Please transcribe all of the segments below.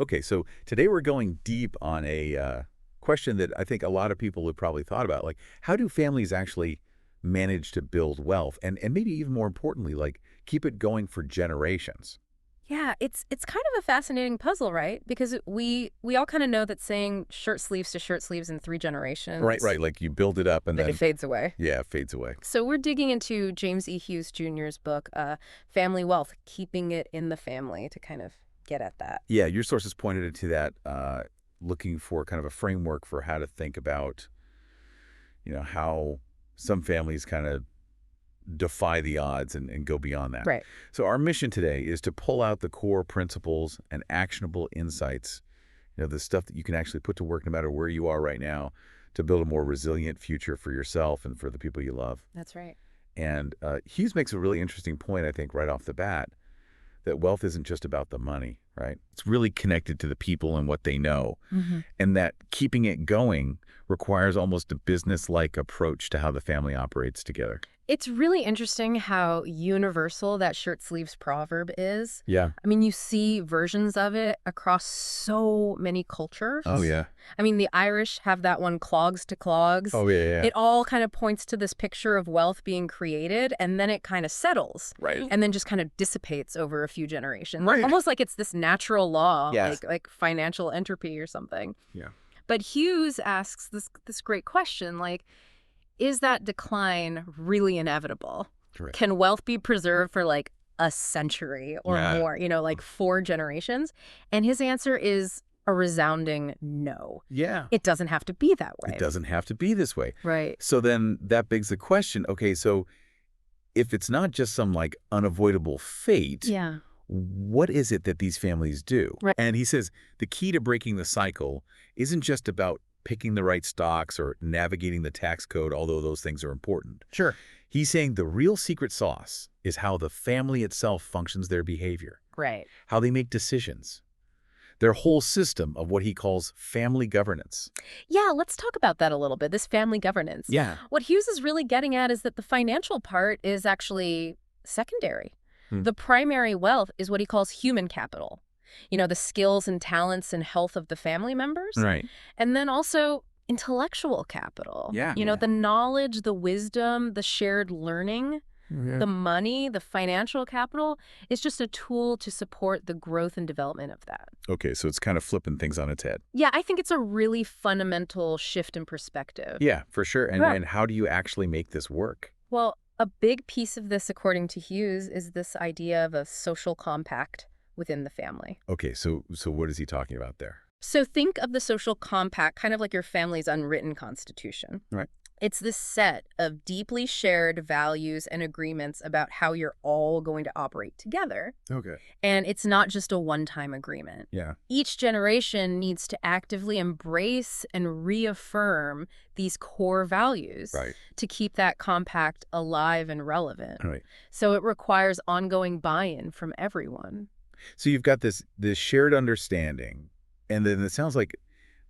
Okay, so today we're going deep on a question that I think a lot of people have probably thought about. Like, how do families actually manage to build wealth? And maybe even more importantly, like, keep it going for generations? Yeah, it's kind of a fascinating puzzle, right? Because we all kind of know that saying shirt sleeves to shirt sleeves in 3 generations, Right, right. Like, you build it up and like it then, fades away. yeah, it fades away. So we're digging into James E. Hughes Jr.'s book, Family Wealth, Keeping It in the Family, to kind of get at that. Yeah, your sources pointed to that, looking for kind of a framework for how to think about, how some families kind of defy the odds and go beyond that. Right. So our mission today is to pull out the core principles and actionable insights, the stuff that you can actually put to work no matter where you are right now to build a more resilient future for yourself and for the people you love. That's right. And Hughes makes a really interesting point, I think, right off the bat, that wealth isn't just about the money, right? It's really connected to the people and what they know. Hmm. And that keeping it going requires almost a business-like approach to how the family operates together. It's really interesting how universal that shirt sleeves proverb is. Yeah. I mean, you see versions of it across so many cultures. Oh, yeah. I mean, the Irish have that one, clogs to clogs. Oh, yeah, yeah. It all kind of points to this picture of wealth being created, and then it kind of settles, Right. and then just kind of dissipates over a few generations. Right. Almost like it's this natural law, Yes. like financial entropy or something. Yeah. But Hughes asks this great question, like, is that decline really inevitable? Correct. Can wealth be preserved for like a century or Yeah. more, like 4 generations? And his answer is a resounding no. Yeah. It doesn't have to be that way. It doesn't have to be this way. Right. So then that begs the question, okay, so if it's not just some like unavoidable fate, Yeah. what is it that these families do? Right. And he says the key to breaking the cycle isn't just about picking the right stocks or navigating the tax code, although those things are important. Sure. He's saying the real secret sauce is how the family itself functions their behavior, Right. how they make decisions, their whole system of what he calls family governance. Yeah, let's talk about that a little bit, this family governance. Yeah. What Hughes is really getting at is that the financial part is actually secondary. Hmm. The primary wealth is what he calls human capital. The skills and talents and health of the family members. Right. And then also intellectual capital. Yeah. The knowledge, the wisdom, the shared learning, the money, the financial capital is just a tool to support the growth and development of that. Okay, so it's kind of flipping things on its head. Yeah, I think it's a really fundamental shift in perspective. Yeah, for sure. And, Yeah. and how do you actually make this work? Well, a big piece of this, according to Hughes, is this idea of a social compact within the family. Okay, so what is he talking about there? So think of the social compact kind of like your family's unwritten constitution. Right. It's this set of deeply shared values and agreements about how you're all going to operate together. Okay. And it's not just a one-time agreement. Yeah. Each generation needs to actively embrace and reaffirm these core values Right. to keep that compact alive and relevant. Right. So it requires ongoing buy-in from everyone. So you've got this shared understanding, and then it sounds like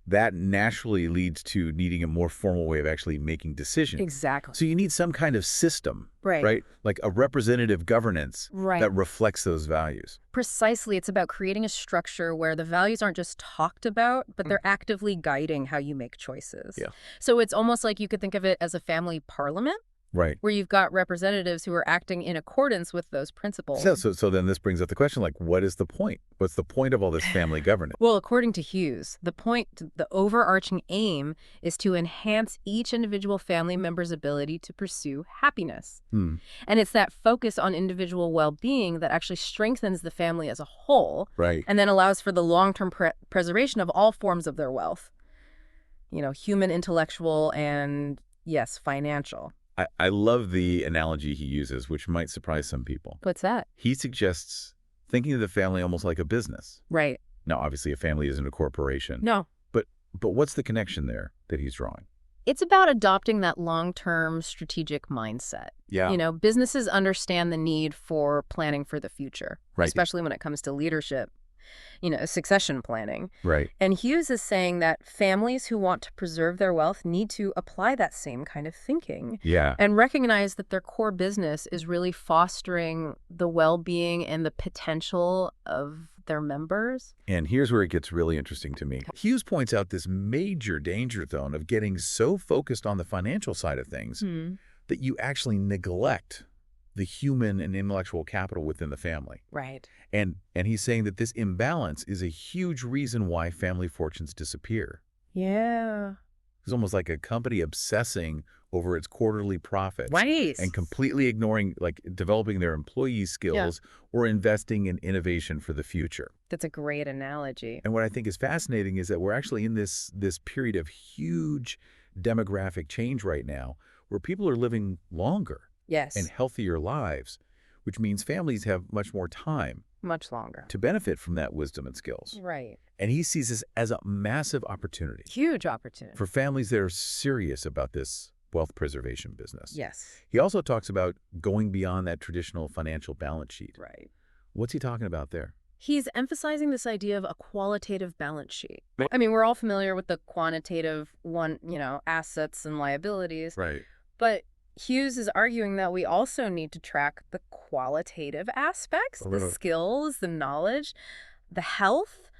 that naturally leads to needing a more formal way of actually making decisions. Exactly. So you need some kind of system, Right. right? Like a representative governance Right. that reflects those values. Precisely. It's about creating a structure where the values aren't just talked about, but they're actively guiding how you make choices. Yeah. So it's almost like you could think of it as a family parliament, Right. where you've got representatives who are acting in accordance with those principles. So then this brings up the question, like, what is the point? What's the point of all this family governance? Well, according to Hughes, the overarching aim is to enhance each individual family member's ability to pursue happiness. Hmm. And it's that focus on individual well-being that actually strengthens the family as a whole, Right. and then allows for the long-term preservation of all forms of their wealth. Human, intellectual, and, yes, financial. I love the analogy he uses, which might surprise some people. What's that? He suggests thinking of the family almost like a business. Right. Now, obviously, a family isn't a corporation. No. But what's the connection there that he's drawing? It's about adopting that long-term strategic mindset. Yeah. Businesses understand the need for planning for the future, Right. especially when it comes to leadership, succession planning. Right. And Hughes is saying that families who want to preserve their wealth need to apply that same kind of thinking Yeah. and recognize that their core business is really fostering the well-being and the potential of their members. And here's where it gets really interesting to me. Hughes points out this major danger zone of getting so focused on the financial side of things that you actually neglect the human and intellectual capital within the family. Right. And he's saying that this imbalance is a huge reason why family fortunes disappear. Yeah. It's almost like a company obsessing over its quarterly profits Right. and completely ignoring, like, developing their employee skills or investing in innovation for the future. That's a great analogy. And what I think is fascinating is that we're actually in this period of huge demographic change right now where people are living longer Yes. and healthier lives, which means families have much more time Much longer. to benefit from that wisdom and skills. Right. And he sees this as a massive opportunity Huge opportunity. for families that are serious about this wealth preservation business. Yes. He also talks about going beyond that traditional financial balance sheet. Right. What's he talking about there? He's emphasizing this idea of a qualitative balance sheet. I mean, we're all familiar with the quantitative assets and liabilities, Right. but Hughes is arguing that we also need to track the qualitative aspects, the skills, the knowledge, the health,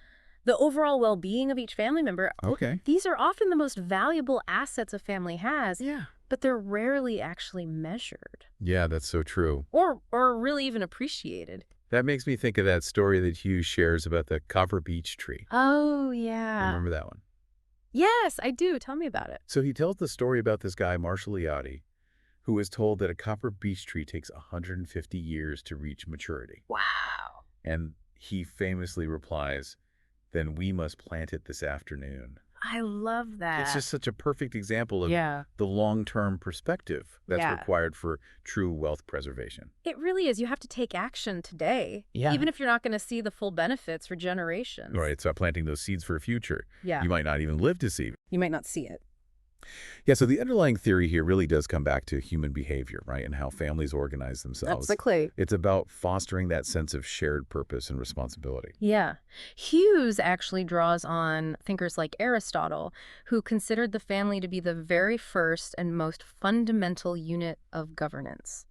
the overall well-being of each family member. Okay. These are often the most valuable assets a family has, Yeah. but they're rarely actually measured Yeah, that's so true. or really even appreciated. That makes me think of that story that Hughes shares about the copper beech tree. Oh, yeah. Remember that one? Yes, I do. Tell me about it. So he tells the story about this guy, Marshall Iotti, who was told that a copper beech tree takes 150 years to reach maturity. Wow. And he famously replies, "Then we must plant it this afternoon." I love that. It's just such a perfect example of the long-term perspective that's required for true wealth preservation. It really is. You have to take action today, Yeah. even if you're not going to see the full benefits for generations. Right, start planting those seeds for a future Yeah. you might not even live to see. You might not see it. Yeah, so the underlying theory here really does come back to human behavior, right, and how families organize themselves. That's the clue. It's about fostering that sense of shared purpose and responsibility. Yeah. Hughes actually draws on thinkers like Aristotle, who considered the family to be the very first and most fundamental unit of governance.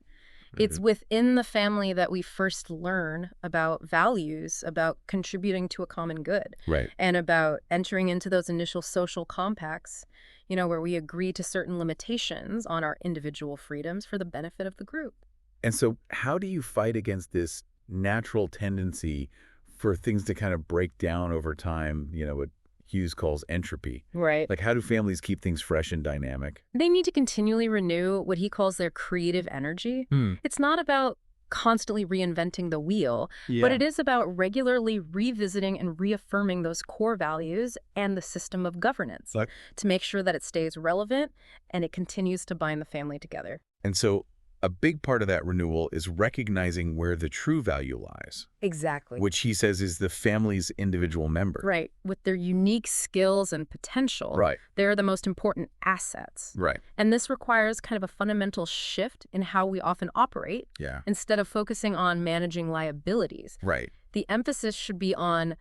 It's within the family that we first learn about values, about contributing to a common good, Right. and about entering into those initial social compacts, where we agree to certain limitations on our individual freedoms for the benefit of the group. And so how do you fight against this natural tendency for things to kind of break down over time, what Hughes calls entropy? Right. Like, how do families keep things fresh and dynamic? They need to continually renew what he calls their creative energy. It's not about constantly reinventing the wheel, but it is about regularly revisiting and reaffirming those core values and the system of governance to make sure that it stays relevant and it continues to bind the family together. And so a big part of that renewal is recognizing where the true value lies. Exactly. Which he says is the family's individual member. Right. With their unique skills and potential, they're the most important assets. Right. And this requires kind of a fundamental shift in how we often operate. Yeah. Instead of focusing on managing liabilities. Right. The emphasis should be on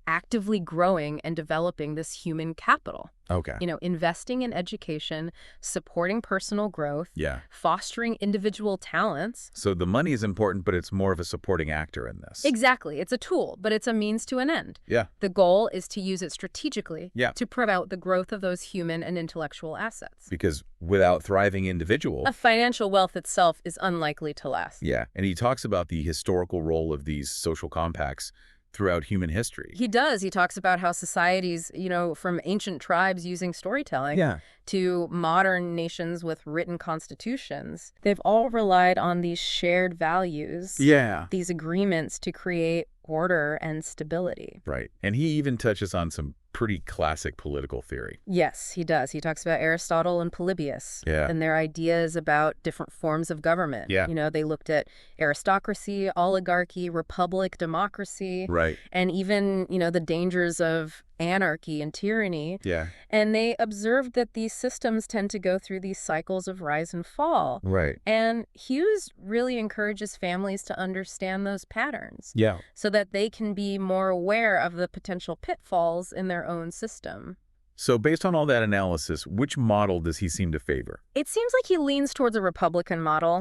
actively growing and developing this human capital. Okay. Investing in education, supporting personal growth, fostering individual talents. So the money is important, but it's more of a supporting actor in this. Exactly. It's a tool, but it's a means to an end. Yeah. The goal is to use it strategically to promote the growth of those human and intellectual assets. Because without thriving individuals, a financial wealth itself is unlikely to last. Yeah. And he talks about the historical role of these social compacts throughout human history. He does. He talks about how societies, from ancient tribes using storytelling to modern nations with written constitutions, they've all relied on these shared values, these agreements to create order and stability. Right. And he even touches on some pretty classic political theory. Yes, he does. He talks about Aristotle and Polybius and their ideas about different forms of government. They looked at aristocracy, oligarchy, republic, democracy, and even, the dangers of anarchy and tyranny. And they observed that these systems tend to go through these cycles of rise and fall. And Hughes really encourages families to understand those patterns so that they can be more aware of the potential pitfalls in their own system. So based on all that analysis, which model does he seem to favor? It seems like he leans towards a Republican model,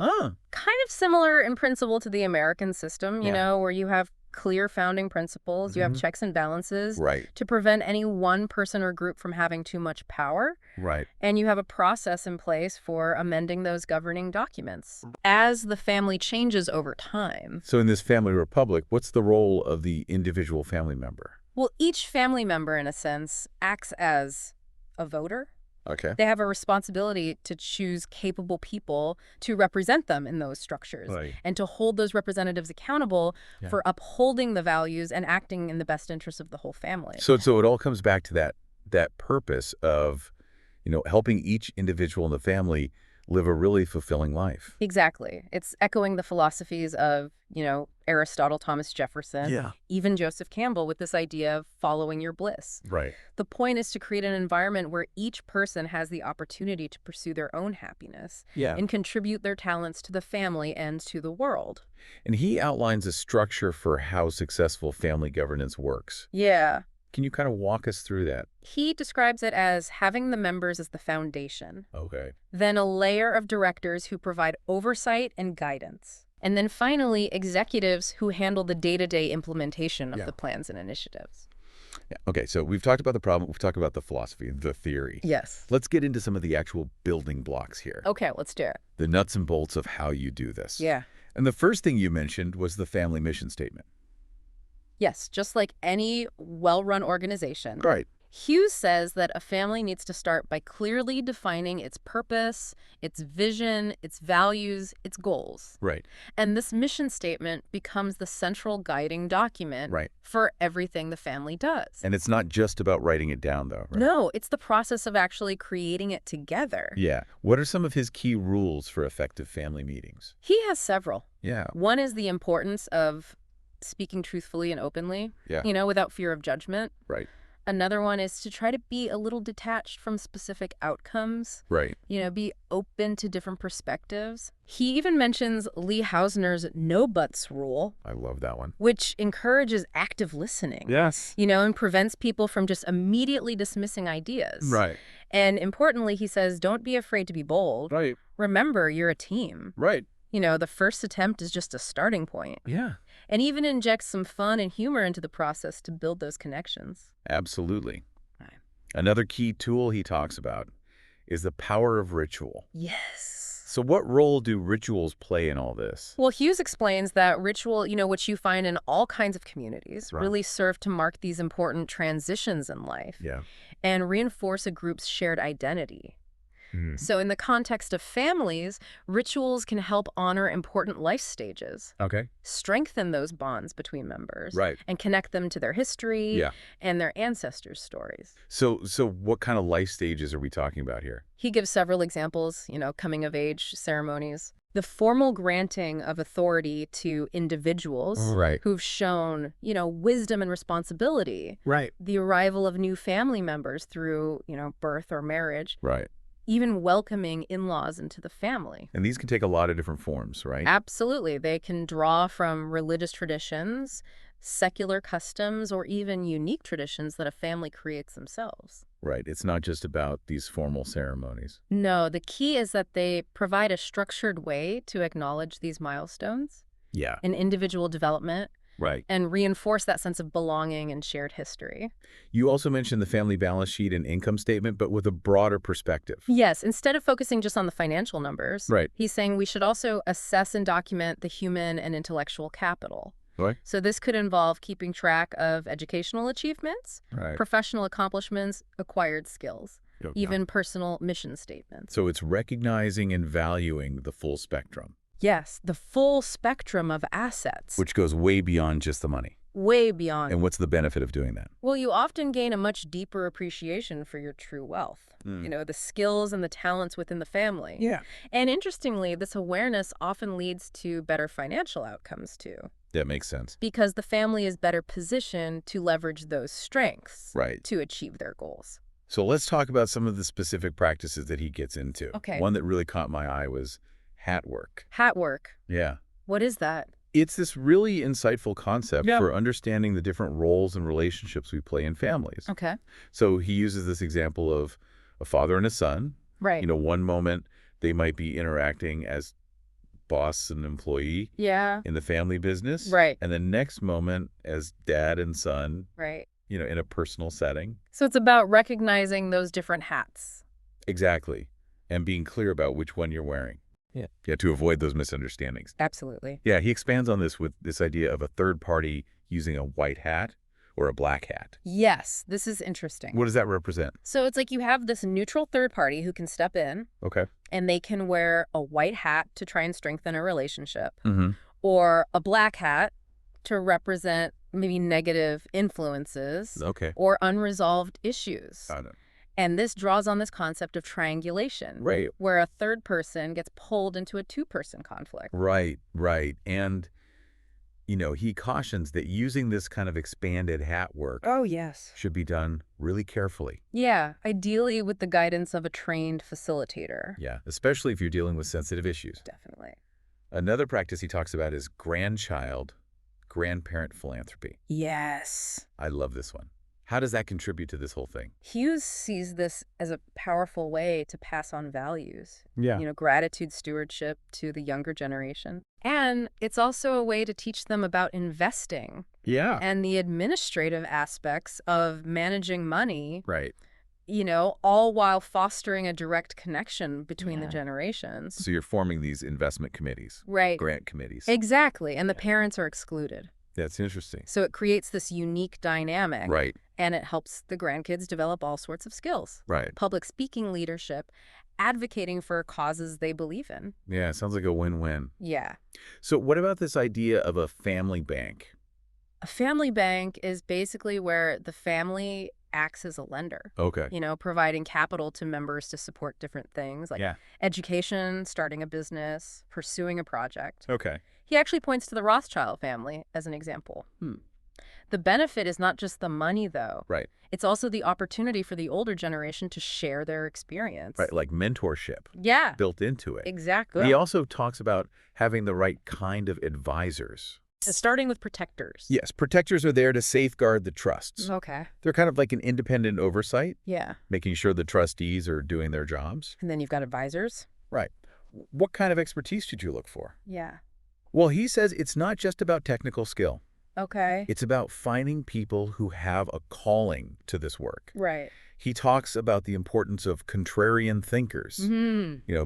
kind of similar in principle to the American system, where you have clear founding principles. You have checks and balances Right. to prevent any one person or group from having too much power. Right. And you have a process in place for amending those governing documents as the family changes over time. So in this family republic, what's the role of the individual family member? Well, each family member, in a sense, acts as a voter. Okay. They have a responsibility to choose capable people to represent them in those structures and to hold those representatives accountable for upholding the values and acting in the best interest of the whole family. So it all comes back to that purpose of, helping each individual in the family live a really fulfilling life. Exactly. It's echoing the philosophies of, Aristotle, Thomas Jefferson, even Joseph Campbell, with this idea of following your bliss. Right. The point is to create an environment where each person has the opportunity to pursue their own happiness and contribute their talents to the family and to the world. And he outlines a structure for how successful family governance works. Yeah. Can you kind of walk us through that? He describes it as having the members as the foundation. Okay. Then a layer of directors who provide oversight and guidance. And then finally, executives who handle the day-to-day implementation of the plans and initiatives. Yeah. Okay, so we've talked about the problem, we've talked about the philosophy, the theory. Yes. Let's get into some of the actual building blocks here. Okay, let's do it. The nuts and bolts of how you do this. Yeah. And the first thing you mentioned was the family mission statement. Yes, just like any well-run organization. Right. Hughes says that a family needs to start by clearly defining its purpose, its vision, its values, its goals. Right. And this mission statement becomes the central guiding document for everything the family does. And it's not just about writing it down, though, right? No, it's the process of actually creating it together. Yeah. What are some of his key rules for effective family meetings? He has several. Yeah. One is the importance of speaking truthfully and openly, without fear of judgment. Right. Another one is to try to be a little detached from specific outcomes. Right. Be open to different perspectives. He even mentions Lee Hausner's no buts rule. I love that one. Which encourages active listening. Yes. And prevents people from just immediately dismissing ideas. Right. And importantly, he says, don't be afraid to be bold. Right. Remember, you're a team. Right. The first attempt is just a starting point. Yeah. And even inject some fun and humor into the process to build those connections. Absolutely. Right. Another key tool he talks about is the power of ritual. Yes. So what role do rituals play in all this? Well, Hughes explains that ritual, which you find in all kinds of communities, really serve to mark these important transitions in life and reinforce a group's shared identity. So in the context of families, rituals can help honor important life stages. Okay. Strengthen those bonds between members. Right. And connect them to their history and their ancestors' stories. So what kind of life stages are we talking about here? He gives several examples, coming-of-age ceremonies. The formal granting of authority to individuals who've shown, wisdom and responsibility. Right. The arrival of new family members through, birth or marriage. Right. Even welcoming in-laws into the family. And these can take a lot of different forms, right? Absolutely. They can draw from religious traditions, secular customs, or even unique traditions that a family creates themselves. Right. It's not just about these formal ceremonies. No, the key is that they provide a structured way to acknowledge these milestones. Yeah. In individual development. Right. And reinforce that sense of belonging and shared history. You also mentioned the family balance sheet and income statement, but with a broader perspective. Yes. Instead of focusing just on the financial numbers, he's saying we should also assess and document the human and intellectual capital. Right. So this could involve keeping track of educational achievements, professional accomplishments, acquired skills, even personal mission statements. So it's recognizing and valuing the full spectrum. Yes, the full spectrum of assets. Which goes way beyond just the money. Way beyond. And what's the benefit of doing that? Well, you often gain a much deeper appreciation for your true wealth. The skills and the talents within the family. Yeah. And interestingly, this awareness often leads to better financial outcomes, too. That makes sense. Because the family is better positioned to leverage those strengths to achieve their goals. So let's talk about some of the specific practices that he gets into. Okay. One that really caught my eye was hat work. Hat work. Yeah. What is that? It's this really insightful concept for understanding the different roles and relationships we play in families. Okay. So he uses this example of a father and a son. Right. One moment they might be interacting as boss and employee in the family business. Right. And the next moment as dad and son, right. In a personal setting. So it's about recognizing those different hats. Exactly. And being clear about which one you're wearing. Yeah, to avoid those misunderstandings. Absolutely. Yeah, he expands on this with this idea of a third party using a white hat or a black hat. Yes, this is interesting. What does that represent? So it's like you have this neutral third party who can step in. Okay. And they can wear a white hat to try and strengthen a relationship. Mm-hmm. Or a black hat to represent maybe negative influences. Okay. Or unresolved issues. Got it. And this draws on this concept of triangulation. Right. Where a third person gets pulled into a two-person conflict. Right. And, he cautions that using this kind of expanded hat work should be done really carefully. Yeah, ideally with the guidance of a trained facilitator. Yeah, especially if you're dealing with sensitive issues. Definitely. Another practice he talks about is grandparent philanthropy. Yes. I love this one. How does that contribute to this whole thing? Hughes sees this as a powerful way to pass on values. Yeah. Gratitude, stewardship to the younger generation. And it's also a way to teach them about investing. Yeah. And the administrative aspects of managing money. Right. All while fostering a direct connection between the generations. So you're forming these investment committees. Right. Grant committees. Exactly. And the parents are excluded. That's interesting. So it creates this unique dynamic. Right. And it helps the grandkids develop all sorts of skills. Right. Public speaking, leadership, advocating for causes they believe in. Yeah, it sounds like a win-win. Yeah. So what about this idea of a family bank? A family bank is basically where the family acts as a lender. Okay. Providing capital to members to support different things like education, starting a business, pursuing a project. Okay. He actually points to the Rothschild family as an example. The benefit is not just the money, though. Right. It's also the opportunity for the older generation to share their experience. Right, like mentorship. Yeah. Built into it. Exactly. He also talks about having the right kind of advisors. Starting with protectors. Yes, protectors are there to safeguard the trusts. Okay. They're kind of like an independent oversight. Yeah. Making sure the trustees are doing their jobs. And then you've got advisors. Right. What kind of expertise did you look for? Yeah. Well, he says it's not just about technical skill. Okay. It's about finding people who have a calling to this work. Right. He talks about the importance of contrarian thinkers.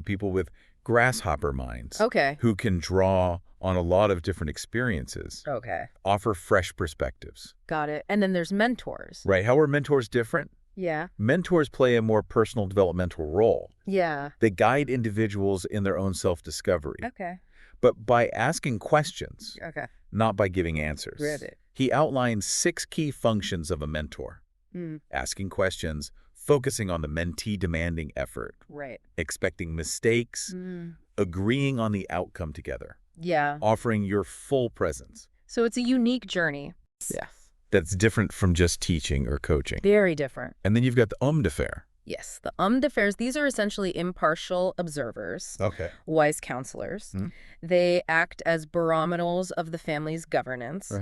People with grasshopper minds. Okay. Who can draw on a lot of different experiences. Okay. Offer fresh perspectives. Got it. And then there's mentors. Right. How are mentors different? Yeah. Mentors play a more personal developmental role. Yeah. They guide individuals in their own self-discovery. Okay. But by asking questions, okay, not by giving answers. Read it. He outlines 6 key functions of a mentor. Asking questions, focusing on the mentee demanding effort. Right. Expecting mistakes, agreeing on the outcome together. Yeah. Offering your full presence. So it's a unique journey. Yeah. That's different from just teaching or coaching. Very different. And then you've got the homme d'affaires. Yes, the homme d'affaires, these are essentially impartial observers, wise counselors. They act as barometers of the family's governance.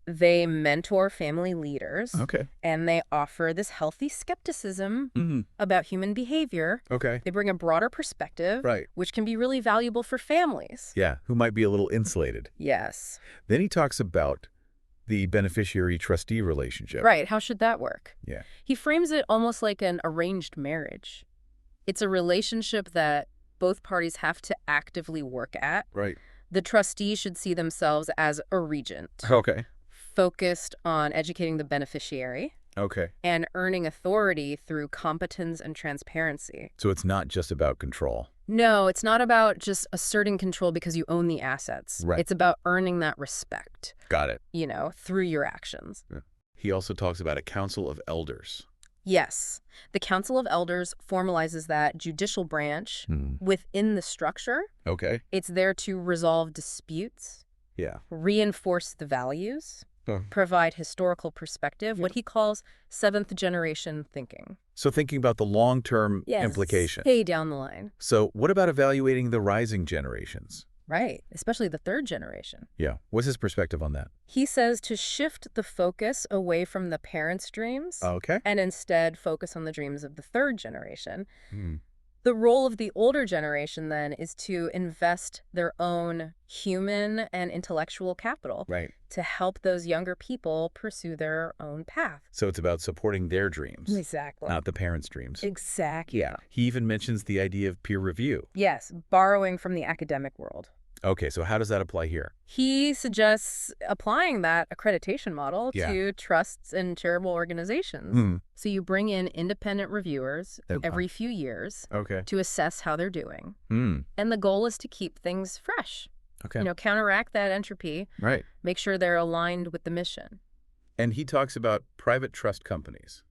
They mentor family leaders. And they offer this healthy skepticism about human behavior. They bring a broader perspective, which can be really valuable for families. Yeah, who might be a little insulated. Yes. Then he talks about the beneficiary-trustee relationship. Right. How should that work? Yeah. He frames it almost like an arranged marriage. It's a relationship that both parties have to actively work at. Right. The trustee should see themselves as a regent. Focused on educating the beneficiary. And earning authority through competence and transparency. So it's not just about control. No, it's not about just asserting control because you own the assets. Right. It's about earning that respect. Got it. Through your actions. Yeah. He also talks about a council of elders. Yes. The Council of Elders formalizes that judicial branch within the structure. It's there to resolve disputes. Yeah. Reinforce the values. Provide historical perspective, what he calls seventh-generation thinking. So thinking about the long-term implication. Way down the line. So what about evaluating the rising generations? Right, especially the third generation. Yeah. What's his perspective on that? He says to shift the focus away from the parents' dreams Okay. and instead focus on the dreams of the third generation. The role of the older generation, then, is to invest their own human and intellectual capital to help those younger people pursue their own path. So it's about supporting their dreams. Exactly. Not the parents' dreams. Exactly. Yeah. He even mentions the idea of peer review. Yes, borrowing from the academic world. Okay, so how does that apply here? He suggests applying that accreditation model to trusts and charitable organizations. So you bring in independent reviewers every few years to assess how they're doing. And the goal is to keep things fresh. Counteract that entropy. Make sure they're aligned with the mission. And he talks about private trust companies.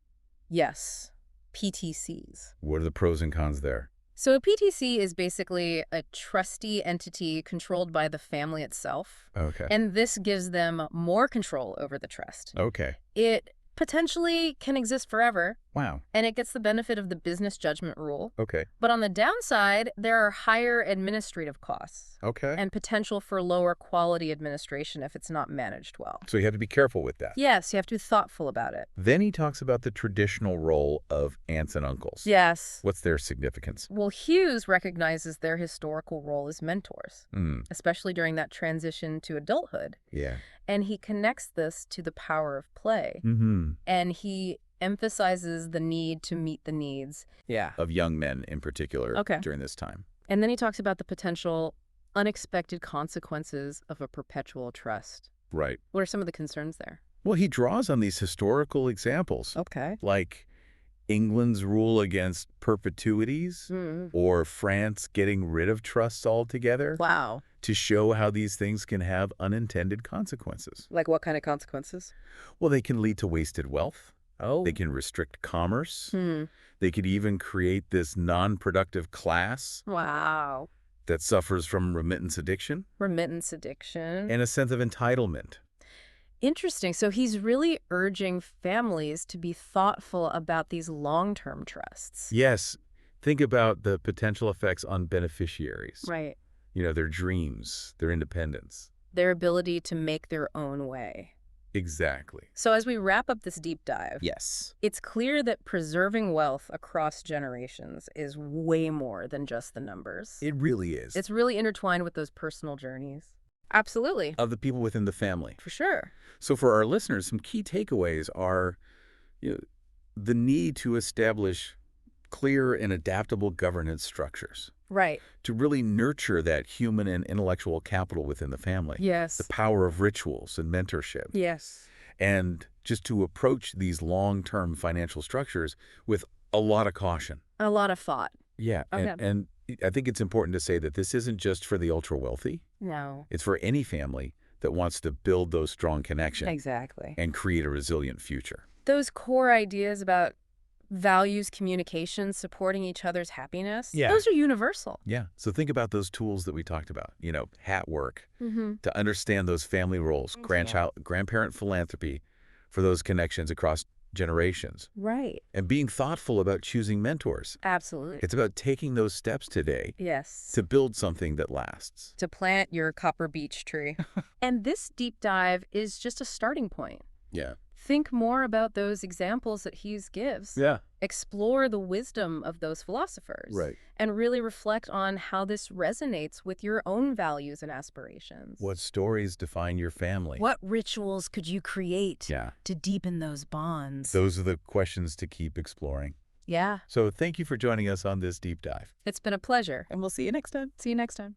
Yes, PTCs. What are the pros and cons there? So a PTC is basically a trustee entity controlled by the family itself. And this gives them more control over the trust. It potentially can exist forever. Wow. And it gets the benefit of the business judgment rule. Okay. But on the downside, there are higher administrative costs. Okay. And potential for lower quality administration if it's not managed well. So you have to be careful with that. Yes, you have to be thoughtful about it. Then he talks about the traditional role of aunts and uncles. Yes. What's their significance? Well, Hughes recognizes their historical role as mentors, especially during that transition to adulthood. Yeah. And he connects this to the power of play. And he emphasizes the need to meet the needs of young men in particular during this time. And then he talks about the potential unexpected consequences of a perpetual trust. Right. What are some of the concerns there? Well, he draws on these historical examples. Like England's rule against perpetuities or France getting rid of trusts altogether. Wow. To show how these things can have unintended consequences. Like what kind of consequences? Well, they can lead to wasted wealth. They can restrict commerce. They could even create this non-productive class. Wow. That suffers from remittance addiction. Remittance addiction. And a sense of entitlement. Interesting. So he's really urging families to be thoughtful about these long-term trusts. Yes. Think about the potential effects on beneficiaries. Right. Their dreams, their independence. Their ability to make their own way. Exactly. So as we wrap up this deep dive, it's clear that preserving wealth across generations is way more than just the numbers. It really is. It's really intertwined with those personal journeys. Absolutely. Of the people within the family. For sure. So for our listeners, some key takeaways are the need to establish clear and adaptable governance structures. Right. To really nurture that human and intellectual capital within the family. Yes. The power of rituals and mentorship. Yes. And just to approach these long-term financial structures with a lot of caution. A lot of thought. Yeah. And I think it's important to say that this isn't just for the ultra-wealthy. No. It's for any family that wants to build those strong connections. Exactly. And create a resilient future. Those core ideas about values, communication, supporting each other's happiness, those are universal. Yeah. So think about those tools that we talked about, hat work, to understand those family roles, grandparent philanthropy for those connections across generations. Right. And being thoughtful about choosing mentors. Absolutely. It's about taking those steps today. Yes. To build something that lasts. To plant your copper beech tree. And this deep dive is just a starting point. Yeah. Think more about those examples that Hughes gives. Yeah. Explore the wisdom of those philosophers. Right. And really reflect on how this resonates with your own values and aspirations. What stories define your family? What rituals could you create to deepen those bonds? Those are the questions to keep exploring. Yeah. So thank you for joining us on this deep dive. It's been a pleasure. And we'll see you next time. See you next time.